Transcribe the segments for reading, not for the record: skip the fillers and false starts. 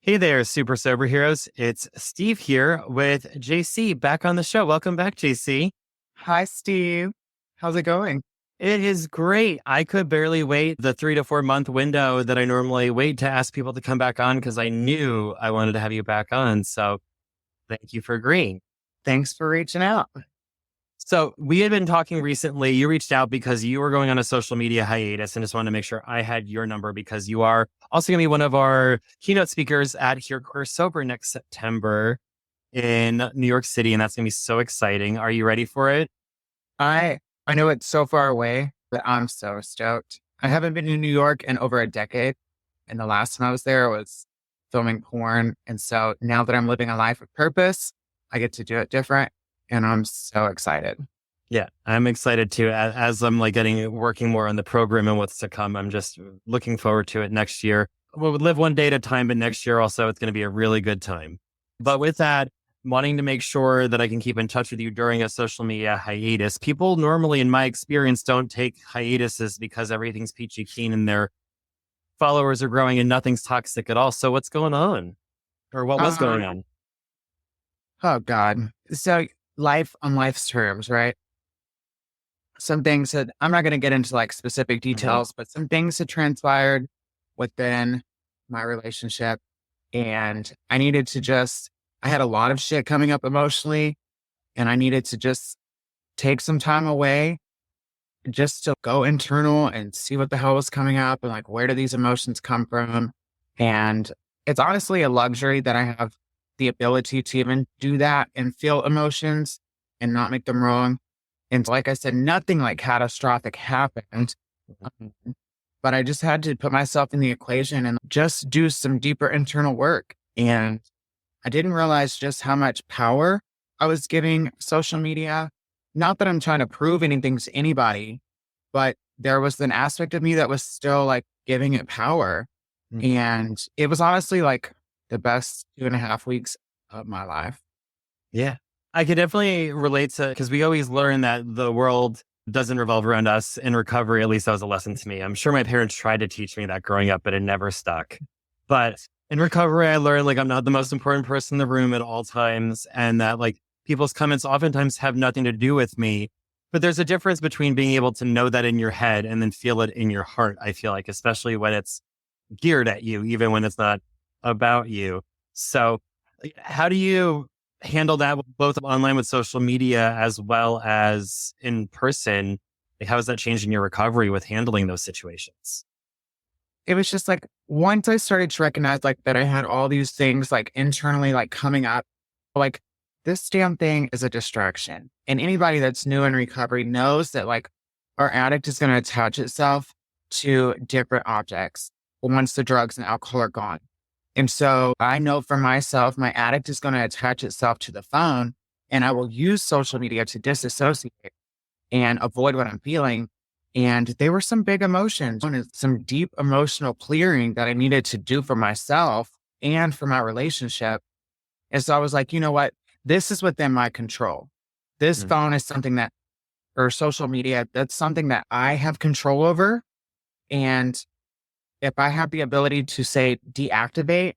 Hey there, super sober heroes. It's Steve here with Jaycee back on the show. Welcome back, Jaycee. Hi, Steve. How's it going? It is great. I could barely wait the 3 to 4 month window that I normally wait to ask people to come back on because I knew I wanted to have you back on. So thank you for agreeing. Thanks for reaching out. So we had been talking recently. You reached out because you were going on a social media hiatus and just wanted to make sure I had your number because you are also going to be one of our keynote speakers at Here We're Sober next September in New York City. And that's going to be so exciting. Are you ready for it? I know it's so far away, but I'm so stoked. I haven't been to New York in over a decade, and the last time I was there was filming porn. And so now that I'm living a life of purpose, I get to do it different, and I'm so excited. Yeah, I'm excited too. As I'm like working more on the program and what's to come, I'm just looking forward to it next year. We'll live one day at a time, but next year also it's going to be a really good time. But with that, wanting to make sure that I can keep in touch with you during a social media hiatus. People normally, in my experience, don't take hiatuses because everything's peachy keen and their followers are growing and nothing's toxic at all. So what's going on? Or what was going Um, on? oh God. So life on life's terms, right? Some things that I'm not going to get into like specific Mhm. details, but some things that transpired within my relationship. And I had a lot of shit coming up emotionally, and I needed to just take some time away just to go internal and see what the hell was coming up and like, where do these emotions come from? And it's honestly a luxury that I have the ability to even do that and feel emotions and not make them wrong. And like I said, nothing like catastrophic happened. Um, but I just had to put myself in the equation and just do some deeper internal work. And I didn't realize just how much power I was giving social media. Not that I'm trying to prove anything to anybody, but there was an aspect of me that was still like giving it power. Mhm. And it was honestly like the best 2.5 weeks of my life. Yeah. I could definitely relate to because we always learn that the world doesn't revolve around us in recovery. At least that was a lesson to me. I'm sure my parents tried to teach me that growing up, but it never stuck. But in recovery, I learned like I'm not the most important person in the room at all times, and that like people's comments oftentimes have nothing to do with me. But there's a difference between being able to know that in your head and then feel it in your heart. I feel like, especially when it's geared at you, even when it's not about you. So, like, how do you handle that both online with social media as well as in person? Like, how has that changed in your recovery with handling those situations? It was just like once I started to recognize like that I had all these things like internally like coming up, like this damn thing is a distraction. And anybody that's new in recovery knows that like our addict is going to attach itself to different objects once the drugs and alcohol are gone. And so I know for myself, my addict is going to attach itself to the phone, and I will use social media to disassociate and avoid what I'm feeling. And there were some big emotions and some deep emotional clearing that I needed to do for myself and for my relationship. And so I was like, you know what? This is within my control. This Mm. phone is something that, or social media, that's something that I have control over. And if I have the ability to say deactivate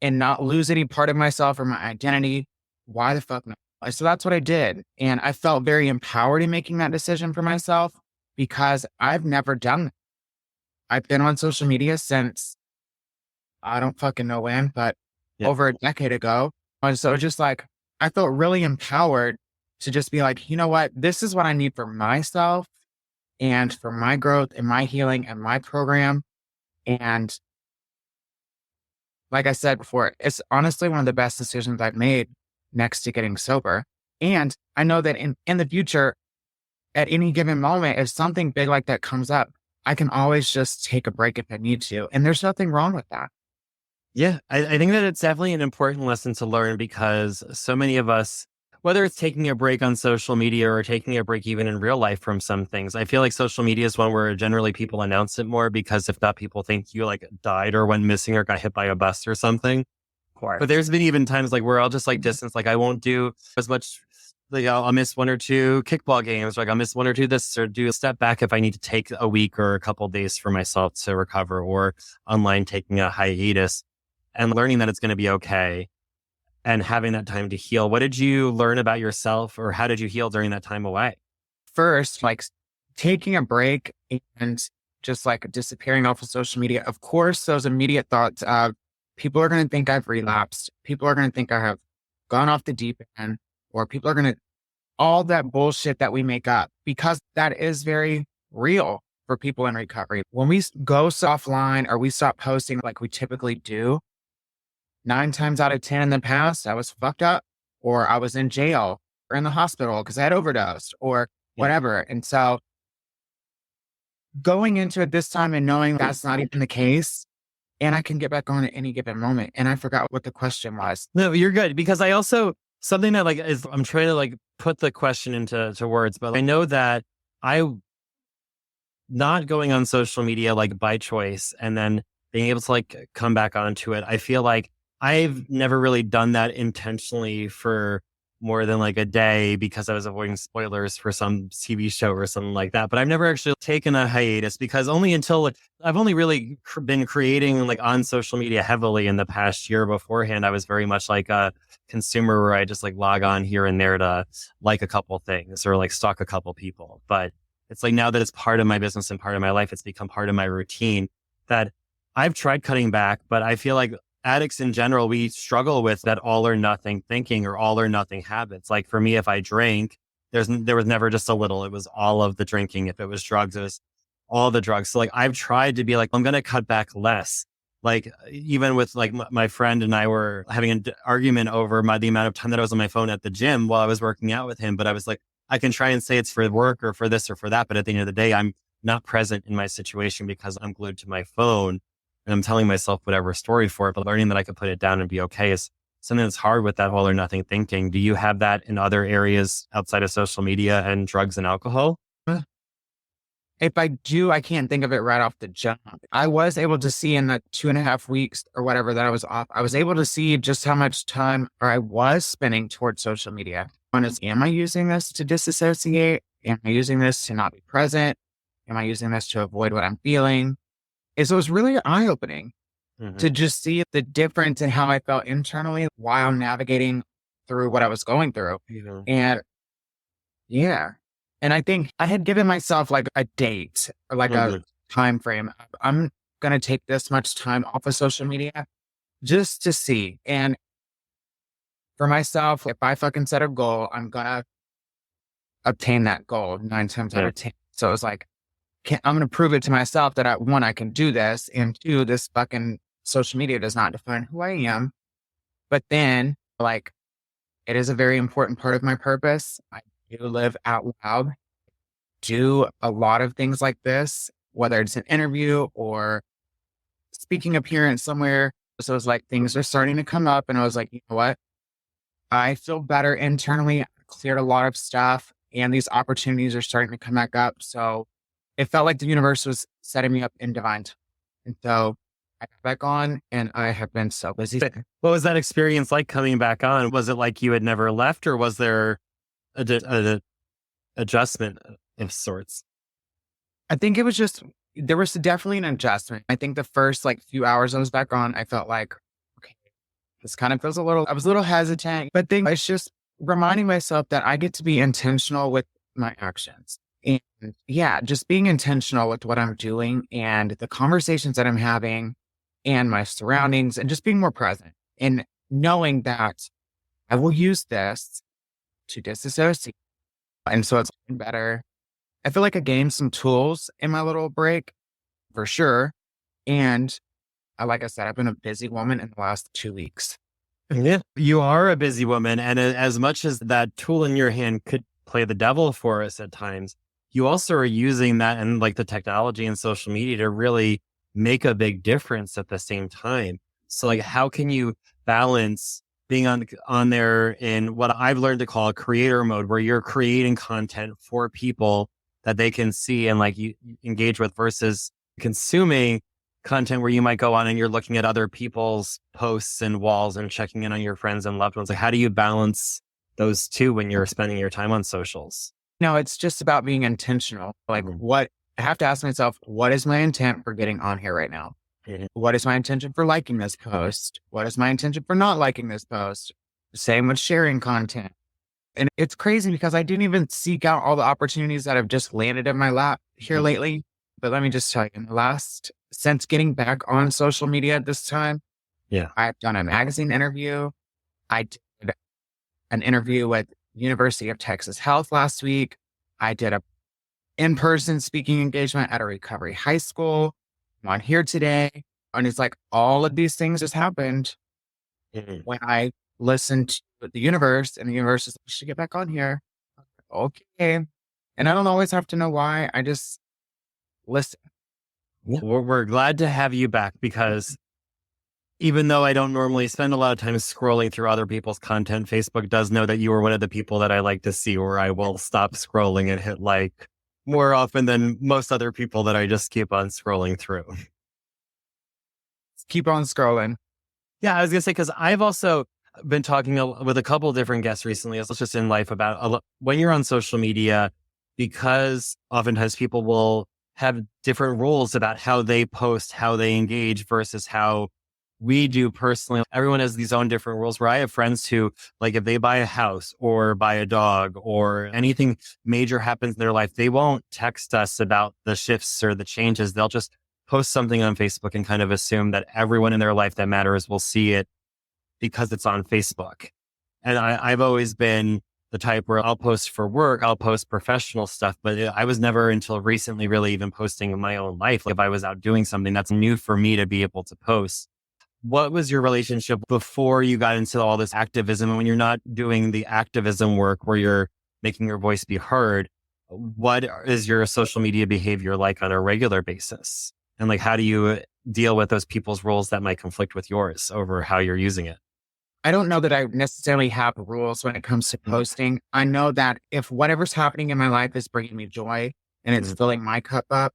and not lose any part of myself or my identity, why the fuck not? So that's what I did. And I felt very empowered in making that decision for myself because I've never done that. I've been on social media since I don't fucking know when, but Yeah. over a decade ago. And so just like, I felt really empowered to just be like, you know what? This is what I need for myself and for my growth and my healing and my program. And like I said before, it's honestly one of the best decisions I've made next to getting sober. And I know that in the future, at any given moment, if something big like that comes up, I can always just take a break if I need to. And there's nothing wrong with that. Yeah, I think that it's definitely an important lesson to learn because so many of us, whether it's taking a break on social media or taking a break even in real life from some things, I feel like social media is one where generally people announce it more because if not, people think you like died or went missing or got hit by a bus or something. But Course. there's been even times like where I'll just like distance, like I won't do as much. Like I'll miss one or two kickball games, like I'll miss one or two this, or do a step back if I need to take a week or a couple of days for myself to recover, or online taking a hiatus. and learning that it's going to be okay and having that time to heal. What did you learn about yourself, or how did you heal during that time away? First, like taking a break and just like disappearing off of social media. Of course, those immediate thoughts of people are going to think I've relapsed. People are going to think I have gone off the deep end, or people are going to, all that bullshit that we make up, because that is very real for people in recovery. When we go offline or we stop posting like we typically do, 9 times out of 10 in the past, I was fucked up, or I was in jail or in the hospital because I had overdosed or whatever. And so going into it this time and knowing that's not even the case, and I can get back on at any given moment. And I forgot what the question was. No, you're good, because I also, something that like is, I'm trying to like put the question into words, but I know that I not going on social media like by choice and then being able to like come back onto it. I feel like I've never really done that intentionally for more than like a day because I was avoiding spoilers for some TV show or something like that. But I've never actually taken a hiatus, because only until I've only really been creating like on social media heavily in the past year. Beforehand, I was very much like a consumer where I just like log on here and there to like a couple things or like stalk a couple people. But it's like now that it's part of my business and part of my life, it's become part of my routine that I've tried cutting back, but I feel like addicts in general, we struggle with that all or nothing thinking or all or nothing habits. Like for me, if I drank, there was never just a little, it was all of the drinking. If it was drugs, it was all the drugs. So like I've tried to be like, I'm going to cut back less. Like even with like my friend and I were having an argument over the amount of time that I was on my phone at the gym while I was working out with him. But I was like, I can try and say it's for work or for this or for that. But at the end of the day, I'm not present in my situation because I'm glued to my phone. And I'm telling myself whatever story for it, but learning that I could put it down and be okay is something that's hard with that all or nothing thinking. Do you have that in other areas outside of social media and drugs and alcohol? If I do, I can't think of it right off the jump. I was able to see in the 2.5 weeks or whatever that I was off, I was able to see just how much time or I was spending towards social media. One is, am I using this to disassociate? Am I using this to not be present? Am I using this to avoid what I'm feeling? And so it was really eye-opening to just see the difference in how I felt internally while navigating through what I was going through. And yeah. And I think I had given myself like a date or like a time frame. I'm going to take this much time off of social media just to see. And for myself, if I fucking set a goal, I'm going to obtain that goal 9 times out of 10. So it was like, I'm going to prove it to myself that one, I can do this. And two, this fucking social media does not define who I am. But then like, it is a very important part of my purpose. I do live out loud, do a lot of things like this, whether it's an interview or speaking appearance somewhere. So it's like things are starting to come up and I was like, you know what? I feel better internally. I cleared a lot of stuff and these opportunities are starting to come back up. So it felt like the universe was setting me up in divine time. And so I got back on and I have been so busy. What was that experience like coming back on? Was it like you had never left, or was there a adjustment of sorts? I think it was just, there was definitely an adjustment. I think the first like few hours I was back on, I felt like, okay, this kind of feels I was a little hesitant, but then it's just reminding myself that I get to be intentional with my actions. And yeah, just being intentional with what I'm doing and the conversations that I'm having and my surroundings and just being more present and knowing that I will use this to disassociate. And so it's better. I feel like I gained some tools in my little break for sure. And like I said, I've been a busy woman in the last 2 weeks. Yeah, you are a busy woman. And as much as that tool in your hand could play the devil for us at times, you also are using that and like the technology and social media to really make a big difference at the same time. So like, how can you balance being on there in what I've learned to call creator mode, where you're creating content for people that they can see and like you engage with, versus consuming content where you might go on and you're looking at other people's posts and walls and checking in on your friends and loved ones? Like, how do you balance those two when you're spending your time on socials? No, it's just about being intentional. Like what I have to ask myself, what is my intent for getting on here right now? What is my intention for liking this post? What is my intention for not liking this post? Same with sharing content. And it's crazy because I didn't even seek out all the opportunities that have just landed in my lap here lately. But let me just tell you, in the last, since getting back on social media at this time, Yeah. I've done a magazine interview. I did an interview with University of Texas Health last week. I did a in-person speaking engagement at a recovery high school. I'm on here today. And it's like all of these things just happened when I listened to the universe, and the universe is like, you should get back on here. Okay. And I don't always have to know why. I just listen. We're glad to have you back because even though I don't normally spend a lot of time scrolling through other people's content, Facebook does know that you are one of the people that I like to see, where I will stop scrolling and hit like more often than most other people that I just keep on scrolling through. Keep on scrolling. Yeah, I was going to say, because I've also been talking with a couple of different guests recently, it's just in life about when you're on social media, because oftentimes people will have different rules about how they post, how they engage versus how we do personally. Everyone has these own different rules, where I have friends who, like, if they buy a house or buy a dog or anything major happens in their life, they won't text us about the shifts or the changes. They'll just post something on Facebook and kind of assume that everyone in their life that matters will see it because it's on Facebook. And I've always been the type where I'll post for work, I'll post professional stuff, but I was never until recently really even posting in my own life. Like if I was out doing something, that's new for me to be able to post. What was your relationship before you got into all this activism? And when you're not doing the activism work where you're making your voice be heard, what is your social media behavior like on a regular basis? And like, how do you deal with those people's rules that might conflict with yours over how you're using it? I don't know that I necessarily have rules when it comes to posting. I know that if whatever's happening in my life is bringing me joy and it's filling my cup up,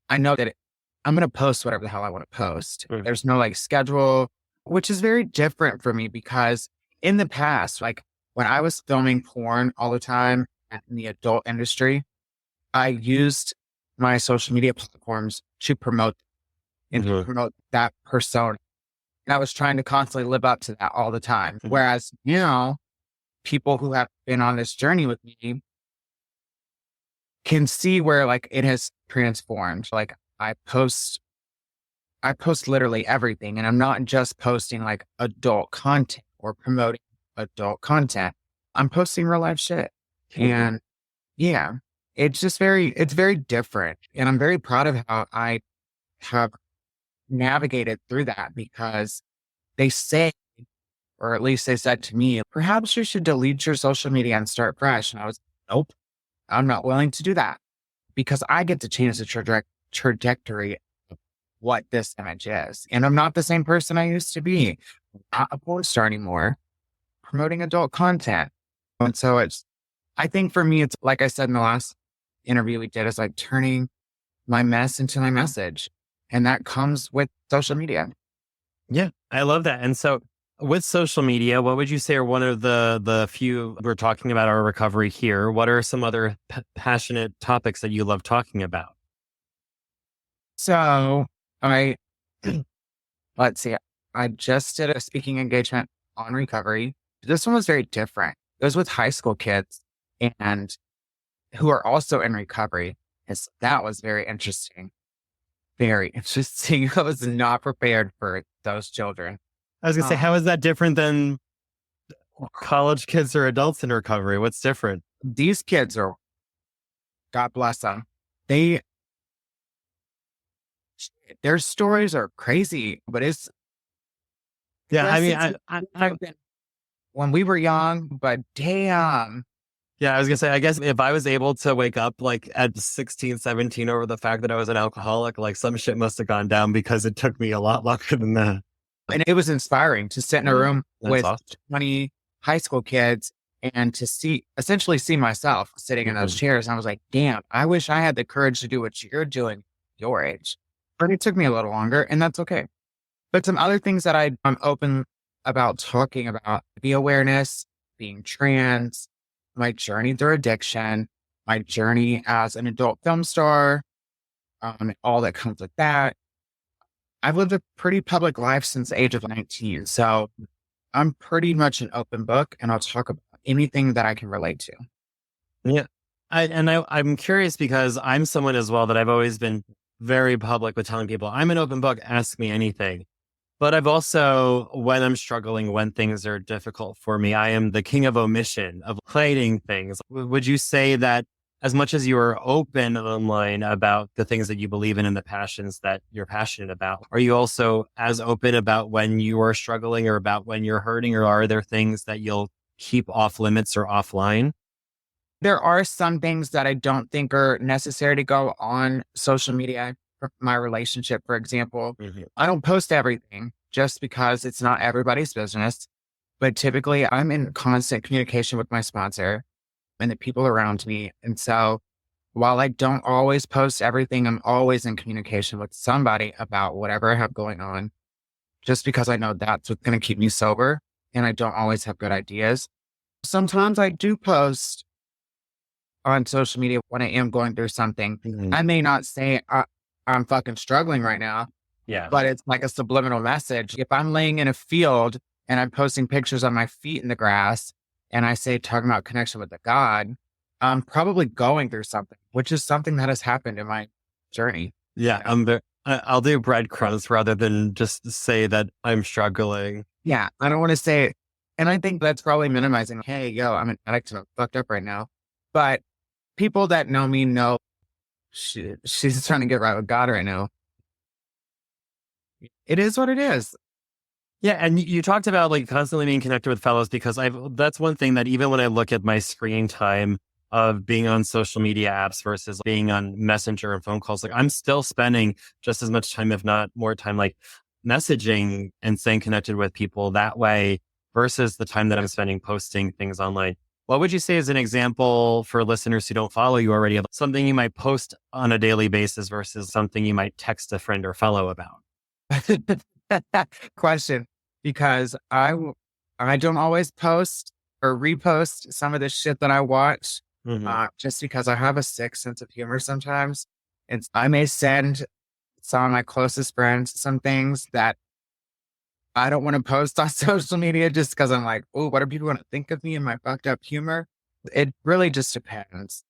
I know that I'm going to post whatever the hell I want to post. There's no like schedule, which is very different for me because in the past, like when I was filming porn all the time in the adult industry, I used my social media platforms to promote and to promote that persona. And I was trying to constantly live up to that all the time. Whereas now, people who have been on this journey with me can see where like it has transformed. Like I post literally everything, and I'm not just posting like adult content or promoting adult content. I'm posting real life shit. And yeah, it's very different. And I'm very proud of how I have navigated through that because they say, or at least they said to me, perhaps you should delete your social media and start fresh. And I was, nope, I'm not willing to do that because I get to change the trajectory of what this image is. And I'm not the same person I used to be. I'm not a porn star anymore, promoting adult content. And so I think for me, it's like I said in the last interview we did, is like turning my mess into my message. And that comes with social media. Yeah, I love that. And so with social media, what would you say are one of the few, we're talking about our recovery here, what are some other passionate topics that you love talking about? So let's see, I just did a speaking engagement on recovery. This one was very different. It was with high school kids and who are also in recovery. That was very interesting. Very interesting. I was not prepared for those children. I was going to say, how is that different than college kids or adults in recovery? What's different? These kids are, God bless them. Their stories are crazy, but it's, yeah, I mean, when we were young, but damn. Yeah, I was going to say, I guess if I was able to wake up like at 16, 17 over the fact that I was an alcoholic, like some shit must have gone down because it took me a lot longer than that. And it was inspiring to sit in a room with awesome. 20 high school kids and to essentially see myself sitting in those chairs. And I was like, damn, I wish I had the courage to do what you're doing your age. But it took me a little longer, and that's okay. But some other things that I'm open about talking about, the awareness, being trans, my journey through addiction, my journey as an adult film star, all that comes with that. I've lived a pretty public life since the age of 19. So I'm pretty much an open book and I'll talk about anything that I can relate to. Yeah. I'm curious because I'm someone as well that I've always been very public with telling people I'm an open book, ask me anything. But I've also, when I'm struggling, when things are difficult for me, I am the king of omission, of hiding things. Would you say that as much as you are open online about the things that you believe in and the passions that you're passionate about, are you also as open about when you are struggling or about when you're hurting? Or are there things that you'll keep off limits or offline? There are some things that I don't think are necessary to go on social media. For my relationship, for example, Mhm. I don't post everything just because it's not everybody's business. But typically, I'm in constant communication with my sponsor and the people around me. And so while I don't always post everything, I'm always in communication with somebody about whatever I have going on, just because I know that's what's going to keep me sober. And I don't always have good ideas. Sometimes I do post on social media when I am going through something. Mhm. I may not say I'm fucking struggling right now, Yeah. but it's like a subliminal message. If I'm laying in a field and I'm posting pictures on my feet in the grass and I say, talking about connection with the God, I'm probably going through something, which is something that has happened in my journey. Yeah. You know? I'll do breadcrumbs rather than just say that I'm struggling. Yeah. I don't want to say it. And I think that's probably minimizing. Hey, yo, I'm an addict and I'm fucked up right now. But people that know me know she's trying to get right with God right now. It is what it is. Yeah, and you talked about like constantly being connected with fellows because that's one thing that even when I look at my screen time of being on social media apps versus being on Messenger and phone calls, like I'm still spending just as much time, if not more time, like messaging and staying connected with people that way versus the time that I'm spending posting things online. What would you say is an example for listeners who don't follow you already of something you might post on a daily basis versus something you might text a friend or fellow about? Question, because I don't always post or repost some of the shit that I watch, Hmm. just because I have a sick sense of humor sometimes. And I may send some of my closest friends some things that I don't want to post on social media just because I'm like, oh, what are people going to think of me and my fucked up humor? It really just depends.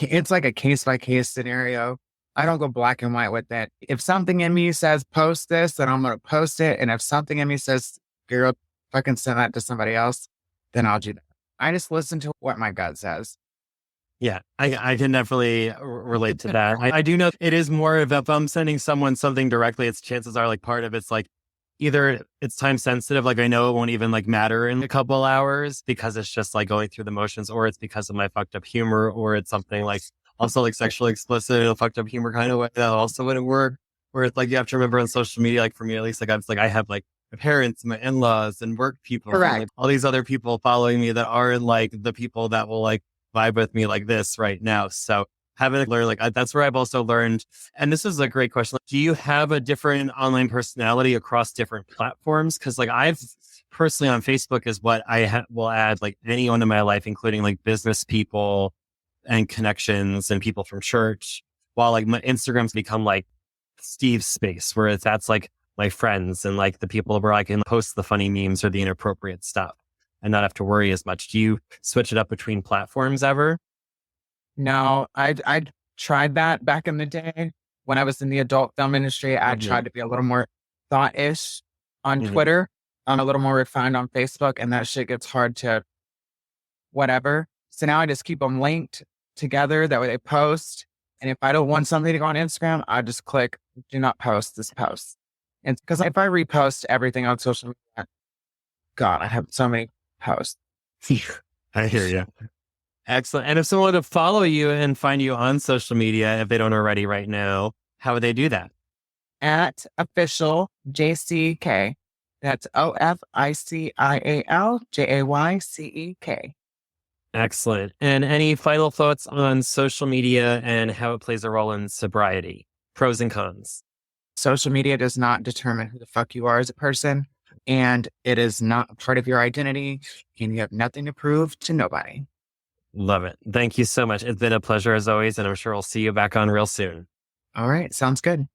It's like a case by case scenario. I don't go black and white with it. If something in me says post this, then I'm going to post it. And if something in me says, girl, fucking send that to somebody else, then I'll do that. I just listen to what my gut says. Yeah, I can definitely relate to that. I do know it is more of if I'm sending someone something directly, it's chances are like part of it's like either it's time sensitive, like I know it won't even like matter in a couple hours because it's just like going through the motions, or it's because of my fucked up humor, or it's something like also like sexually explicit in a fucked up humor kind of way that also wouldn't work. Where it's like you have to remember on social media, like for me at least, like I have like my parents, my in-laws, and work people, and like Correct. all these other people following me that aren't like the people that will like vibe with me like this right now. So having to learn, like that's where I've also learned. And this is a great question. Like, do you have a different online personality across different platforms? Because like I've personally on Facebook is what I will add like anyone in my life, including like business people and connections and people from church. While like my Instagram's become like Steve's space, where that's like my friends and like the people where I can post the funny memes or the inappropriate stuff and not have to worry as much. Do you switch it up between platforms ever? No, I tried that back in the day when I was in the adult film industry. I Mhm. tried to be a little more thought-ish on Mhm. Twitter. I'm a little more refined on Facebook, and that shit gets hard to whatever. So now I just keep them linked together. That way they post. And if I don't want something to go on Instagram, I just click do not post this post. And because if I repost everything on social media, God, I have so many posts. I hear you. Excellent. And if someone were to follow you and find you on social media, if they don't already right now, how would they do that? At official JCK. That's OFICIALJAYCEK. Excellent. And any final thoughts on social media and how it plays a role in sobriety? Pros and cons. Social media does not determine who the fuck you are as a person, and it is not a part of your identity, and you have nothing to prove to nobody. Love it. Thank you so much. It's been a pleasure as always, and I'm sure I'll see you back on real soon. All right, sounds good.